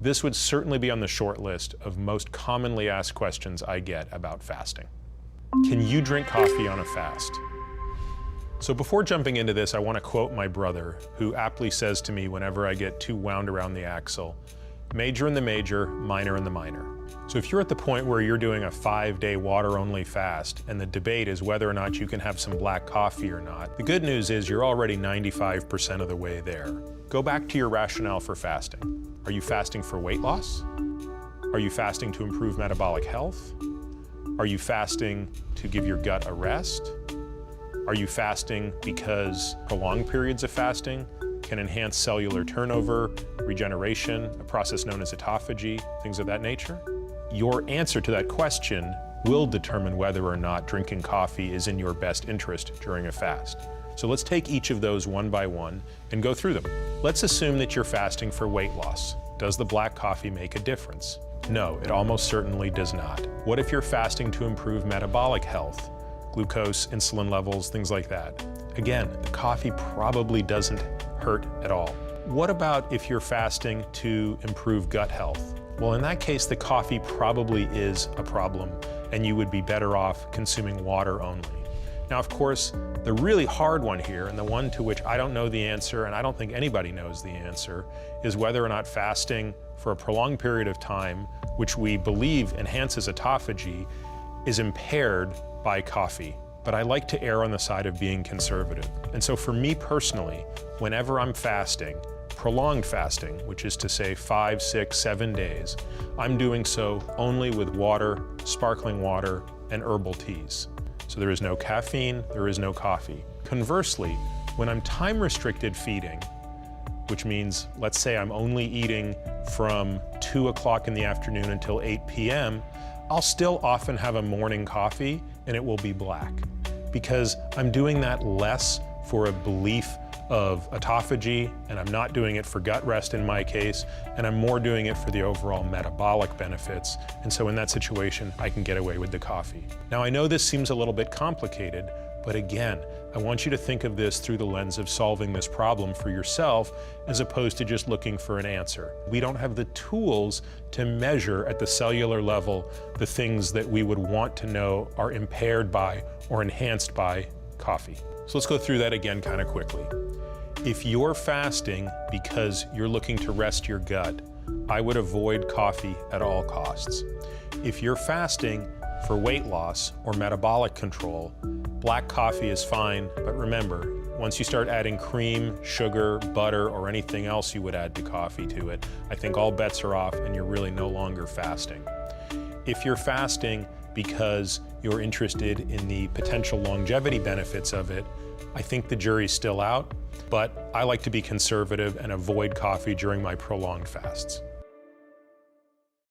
this would certainly be on the short list of most commonly asked questions I get about fasting. Can you drink coffee on a fast? So before jumping into this, I want to quote my brother, who aptly says to me whenever I get too wound around the axle, major in the major, minor in the minor. So if you're at the point where you're doing a 5-day water-only fast, and the debate is whether or not you can have some black coffee or not, the good news is you're already 95% of the way there. Go back to your rationale for fasting. Are you fasting for weight loss? Are you fasting to improve metabolic health? Are you fasting to give your gut a rest? Are you fasting because prolonged periods of fasting can enhance cellular turnover, regeneration, a process known as autophagy, things of that nature? Your answer to that question will determine whether or not drinking coffee is in your best interest during a fast. So let's take each of those one by one and go through them. Let's assume that you're fasting for weight loss. Does the black coffee make a difference? No, it almost certainly does not. What if you're fasting to improve metabolic health? Glucose, insulin levels, things like that. Again, the coffee probably doesn't hurt at all. What about if you're fasting to improve gut health? Well, in that case, the coffee probably is a problem, and you would be better off consuming water only. Now, of course, the really hard one here, and the one to which I don't know the answer, and I don't think anybody knows the answer, is whether or not fasting for a prolonged period of time, which we believe enhances autophagy, is impaired by coffee. But I like to err on the side of being conservative. And so for me personally, whenever I'm fasting, prolonged fasting, which is to say 5, 6, 7 days, I'm doing so only with water, sparkling water, and herbal teas. So there is no caffeine, there is no coffee. Conversely, when I'm time-restricted feeding, which means, let's say I'm only eating from 2 o'clock in the afternoon until 8 p.m., I'll still often have a morning coffee, and it will be black, because I'm doing that less for a belief of autophagy, and I'm not doing it for gut rest in my case, and I'm more doing it for the overall metabolic benefits. And so in that situation, I can get away with the coffee. Now, I know this seems a little bit complicated, but again, I want you to think of this through the lens of solving this problem for yourself, as opposed to just looking for an answer. We don't have the tools to measure at the cellular level the things that we would want to know are impaired by or enhanced by coffee. So let's go through that again kind of quickly. If you're fasting because you're looking to rest your gut, I would avoid coffee at all costs. If you're fasting for weight loss or metabolic control, black coffee is fine, but remember, once you start adding cream, sugar, butter, or anything else you would add to coffee to it, I think all bets are off and you're really no longer fasting. If you're fasting because you're interested in the potential longevity benefits of it, I think the jury's still out, but I like to be conservative and avoid coffee during my prolonged fasts.